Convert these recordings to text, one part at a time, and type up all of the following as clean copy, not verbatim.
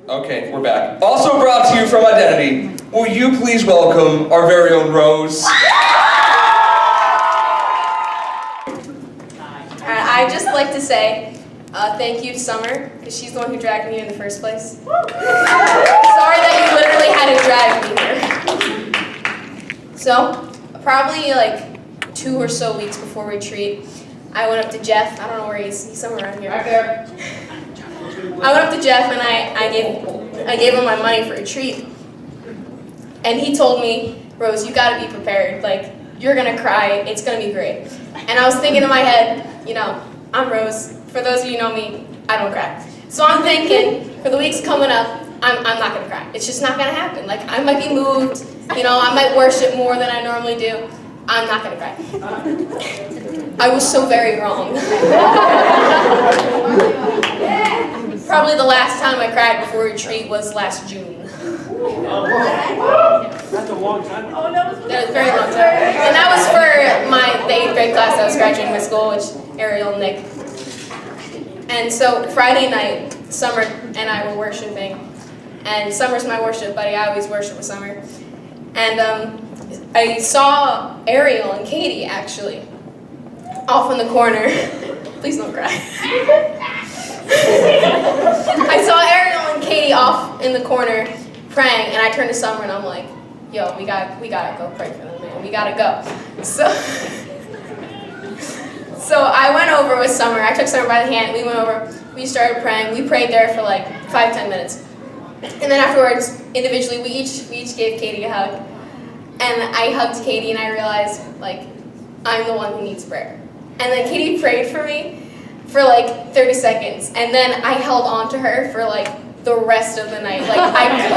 Okay, we're back. Also brought to you from Identity, will you please welcome our very own Rose? I'd just like to say thank you to Summer, because she's the one who dragged me here in the first place. Sorry that you literally had to drag me here. So, probably like 2 or so weeks before retreat, I went up to Jeff. I don't know where he is. He's somewhere around here. Right there. I went up to Jeff and I gave him my money for retreat. And he told me, Rose, you gotta be prepared. Like, you're gonna cry. It's gonna be great. And I was thinking in my head, you know, I'm Rose. For those of you who know me, I don't cry. So I'm thinking, for the weeks coming up, I'm not gonna cry. It's just not gonna happen. Like, I might be moved, you know, I might worship more than I normally do. I'm not gonna cry. I was so very wrong. Probably the last time I cried before retreat was last June. That's a long time. That was a very long time. And that was for the 8th grade class that was graduating my school, which Ariel and Nick. And so Friday night, Summer and I were worshiping. And Summer's my worship buddy. I always worship with Summer. And I saw Ariel and Katie, actually, off in the corner. Please don't cry. I saw Ariel and Katie off in the corner praying, and I turned to Summer and I'm like, yo, we gotta go pray for them, man. We gotta go. So I went over with Summer. I took Summer by the hand. We went over. We started praying. We prayed there for like 5-10 minutes. And then afterwards, individually, we each gave Katie a hug. And I hugged Katie and I realized, like, I'm the one who needs prayer. And then Katie prayed for me for like 30 seconds. And then I held on to her for like the rest of the night. Like, I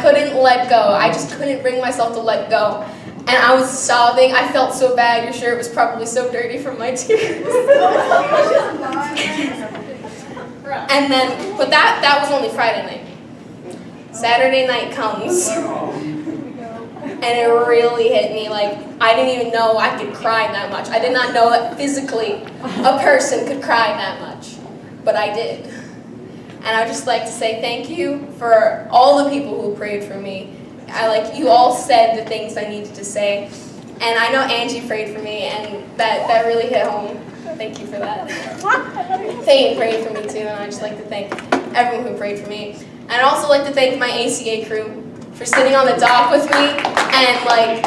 couldn't let go. I just couldn't bring myself to let go. And I was sobbing. I felt so bad. Your shirt was probably so dirty from my tears. And then, but that was only Friday night. Saturday night comes. And it really hit me. Like, I didn't even know I could cry that much. I did not know that physically a person could cry that much. But I did. And I'd just like to say thank you for all the people who prayed for me. You all said the things I needed to say. And I know Angie prayed for me, and that really hit home. Thank you for that. Thane prayed for me too, and I'd just like to thank everyone who prayed for me. And I'd also like to thank my ACA crew for sitting on the dock with me and like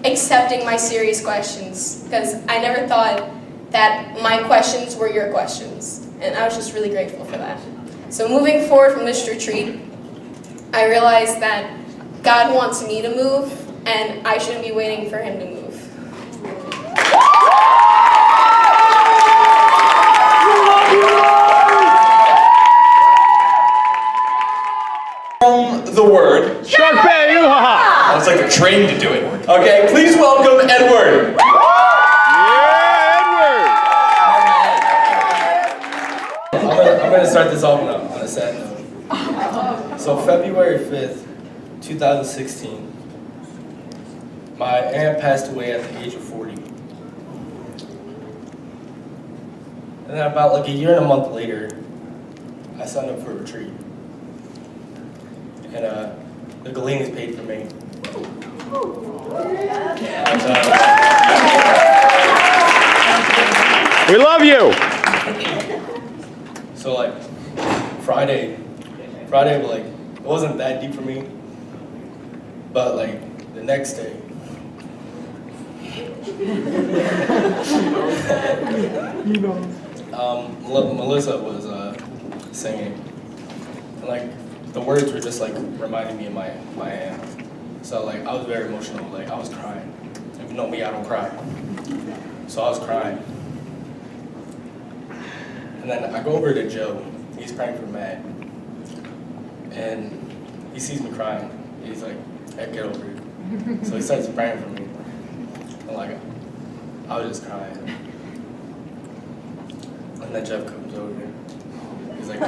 accepting my serious questions, because I never thought that my questions were your questions, and I was just really grateful for that. So moving forward from this retreat, I realized that God wants me to move, and I shouldn't be waiting for Him to move. From the word. Shark Bay, I was like they're trained to do it. Okay, please welcome Edward. I'm gonna start this off on a sad note. So February 5th, 2016, my aunt passed away at the age of 40. And then about like a year and a month later, I signed up for a retreat. And the Galenas paid for me. And, we love you. So like Friday, like it wasn't that deep for me, but like the next day, Melissa was singing, and like the words were just like reminding me of my aunt. So like I was very emotional, like I was crying. If you know me, I don't cry. So I was crying. And then I go over to Joe. He's praying for Matt. And he sees me crying. He's like, hey, get over it. So he starts praying for me. And like, I was just crying. And then Jeff comes over. He's like,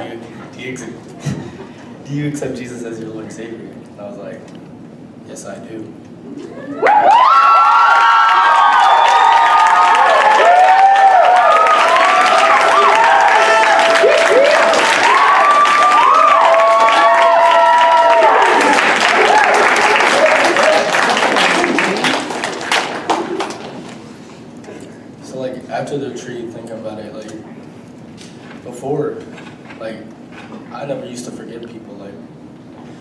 do you accept Jesus as your Lord and Savior? And I was like, yes, I do. after the retreat, thinking about it, like, before, like, I never used to forgive people. Like,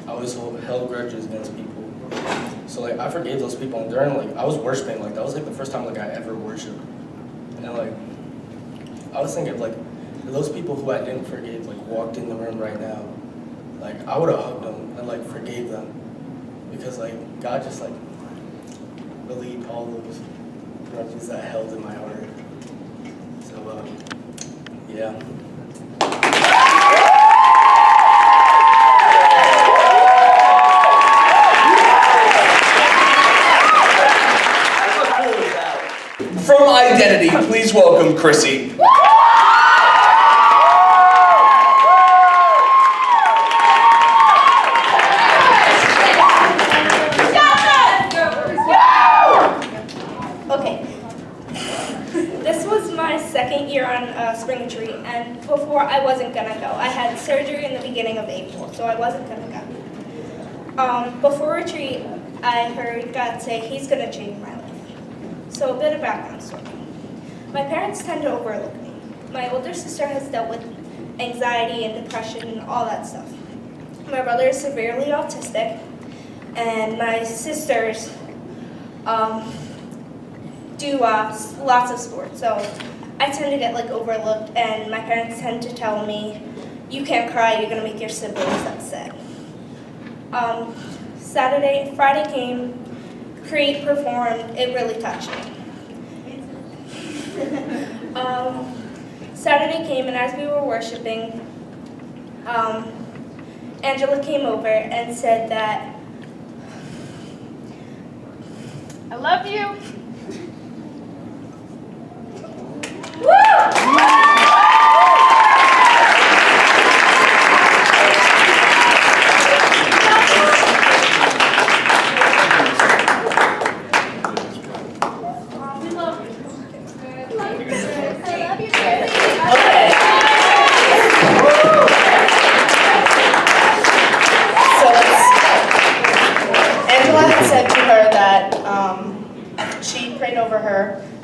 I always held grudges against people. So, like, I forgave those people, and during, like, I was worshiping, like, that was, like, the first time, like, I ever worshiped. And, like, I was thinking, like, if those people who I didn't forgive, like, walked in the room right now, like, I would have hugged them and, like, forgave them. Because, like, God just, like, relieved all those grudges that I held in my heart. So, yeah. From Identity, please welcome Chrissy. Okay. This was my second year on spring retreat, and before I wasn't gonna go. I had surgery in the beginning of April, so I wasn't gonna go. Before retreat, I heard God say He's gonna change my life. So a bit of background story. My parents tend to overlook me. My older sister has dealt with anxiety and depression and all that stuff. My brother is severely autistic, and my sisters do lots of sports. So I tend to get like overlooked, and my parents tend to tell me, "You can't cry. You're gonna make your siblings upset." Friday came. Create performed, it really touched me. Saturday came, and as we were worshiping, Angela came over and said that, "I love you."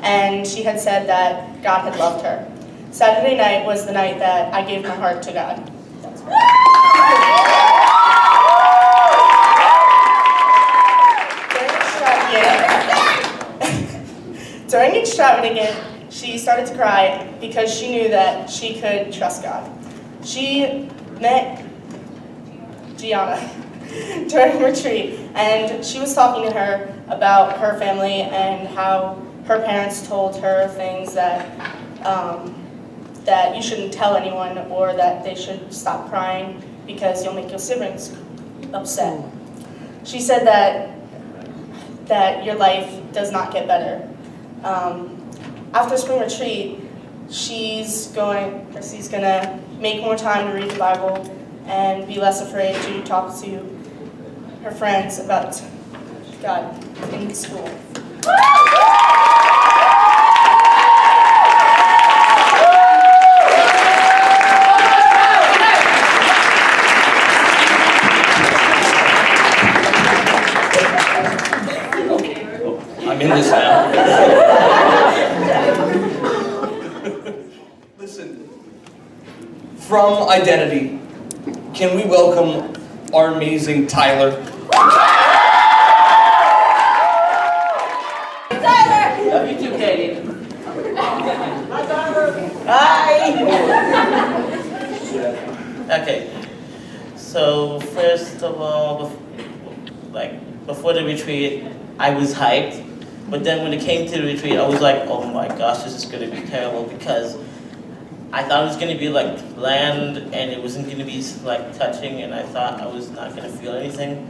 And she had said that God had loved her. Saturday night was the night that I gave my heart to God. During extravagant, she started to cry because she knew that she could trust God. She met Gianna during retreat, and she was talking to her about her family and how her parents told her things that that you shouldn't tell anyone, or that they should stop crying because you'll make your siblings upset. She said that your life does not get better. After spring retreat, Chrissy's gonna make more time to read the Bible and be less afraid to talk to her friends about God in school. I'm in this now. Listen, from Identity, can we welcome our amazing Tyler? Love you too, Katie. Hi. Okay. So first of all, before the retreat, I was hyped. But then when it came to the retreat, I was like, oh my gosh, this is going to be terrible, because I thought it was going to be like bland and it wasn't going to be like touching, and I thought I was not going to feel anything.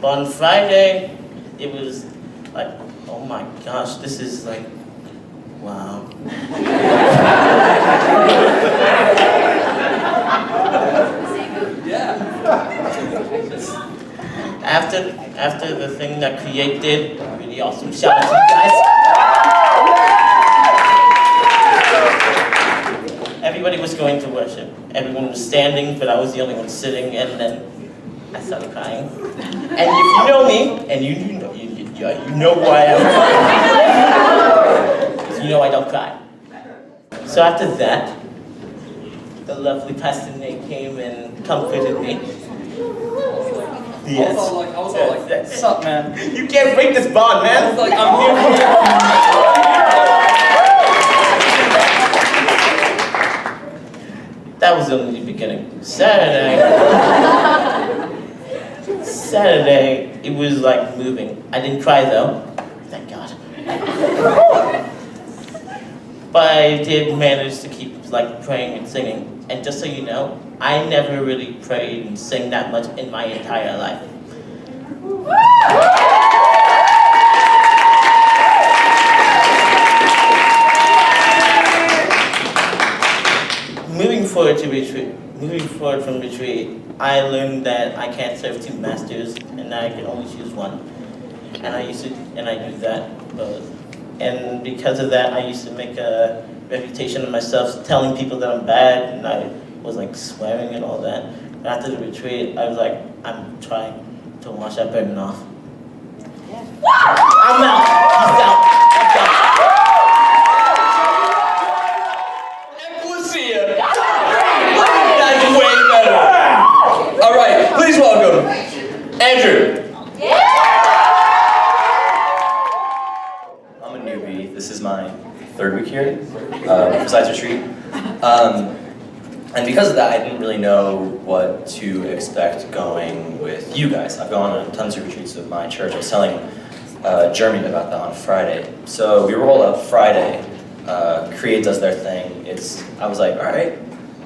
But on Friday, it was like, oh my gosh, this is like, wow. Yeah. After the thing that Create did, really awesome. Shout out to you guys. Everybody was going to worship. Everyone was standing, but I was the only one sitting, and then I started crying. And if you know me, and you know why I'm crying. You know I don't cry. So after that, the lovely Pastor Nate came and comforted me. Yes. I was all like, what's up, man? You can't break this bond, I man. was like, I'm here. That was only the beginning. Saturday, it was like moving. I didn't cry though, thank God. But I did manage to keep like praying and singing. And just so you know, I never really prayed and sang that much in my entire life. Moving forward from retreat, I learned that I can't serve two masters and that I can only choose one. And I do that. And because of that, I used to make a reputation of myself telling people that I'm bad, and I was like swearing and all that. And after the retreat, I was like, I'm trying to wash that burden off. I'm out. Peace out. Ecclesia. That's way better. All right, please welcome Andrew. I'm a newbie. This is my third week here, besides retreat. And because of that, I didn't really know what to expect going with you guys. I've gone on tons of retreats with my church. I was telling Jeremy about that on Friday. So we roll up Friday. Create does their thing. I was like, all right,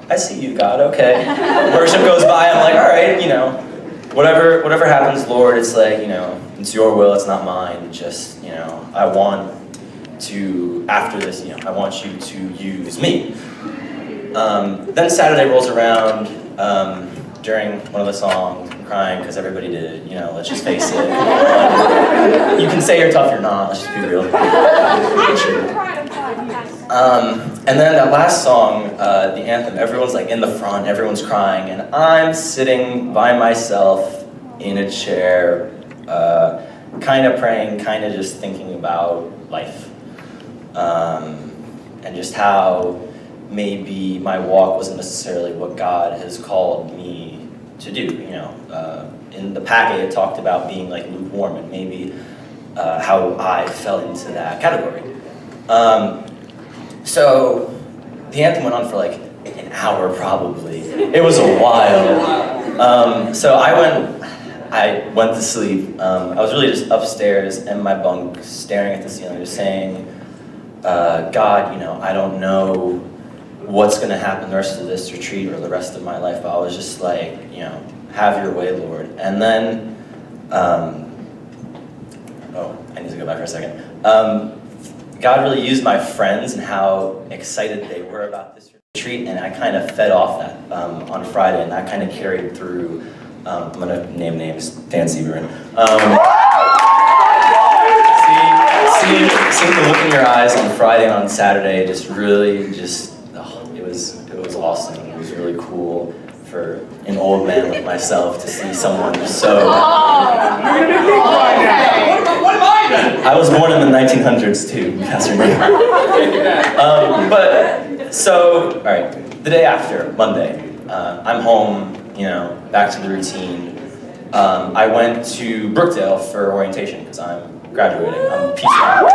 I see you, God, okay. Worship goes by, I'm like, all right, you know, whatever happens, Lord, it's like, you know, it's your will, it's not mine. Just, you know, I want to, after this, you know, I want you to use me. Then Saturday rolls around, during one of the songs, I'm crying because everybody did it, you know, let's just face it. You can say you're tough, you're not, let's just be real. And then that last song, the anthem, everyone's like in the front, everyone's crying, and I'm sitting by myself in a chair, kind of praying, kind of just thinking about life. And just how maybe my walk wasn't necessarily what God has called me to do, you know. In the packet, it talked about being like lukewarm, and maybe how I fell into that category. So the anthem went on for like an hour probably. It was a while. So I went to sleep. I was really just upstairs in my bunk, staring at the ceiling, just saying, God, you know, I don't know what's gonna happen the rest of this retreat or the rest of my life, but I was just like, you know, have your way, Lord. And then, I need to go back for a second. God really used my friends and how excited they were about this retreat, and I kind of fed off that on Friday, and that kind of carried through. I'm gonna name names, Dan Severin. Seeing the look in your eyes on Friday and on Saturday just really it was awesome. It was really cool for an old man like myself to see someone so... What am I then? I was born in the 1900s too, Pastor Nate. But, so, all right, the day after, Monday, I'm home, you know, back to the routine. I went to Brookdale for orientation because I'm graduating. I'm PCR.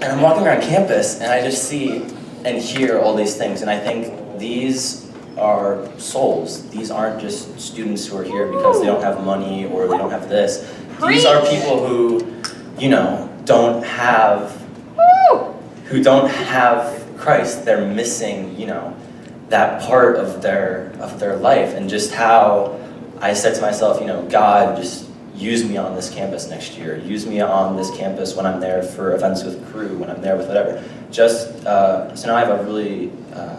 And I'm walking around campus and I just see and hear all these things, and I think these are souls. These aren't just students who are here because they don't have money or they don't have this. These are people who, you know, don't have Christ. They're missing, you know, that part of their life, and just how I said to myself, you know, God, just use me on this campus next year. Use me on this campus when I'm there for events with crew, when I'm there with whatever. Just, so now I have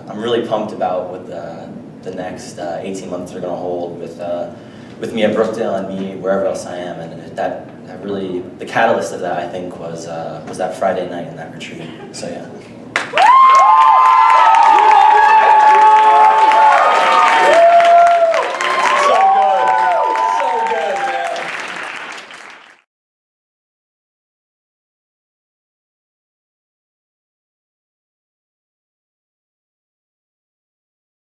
I'm really pumped about what the next 18 months are gonna hold with me at Brookdale and me wherever else I am. And that really, the catalyst of that, I think, was that Friday night in that retreat. So yeah.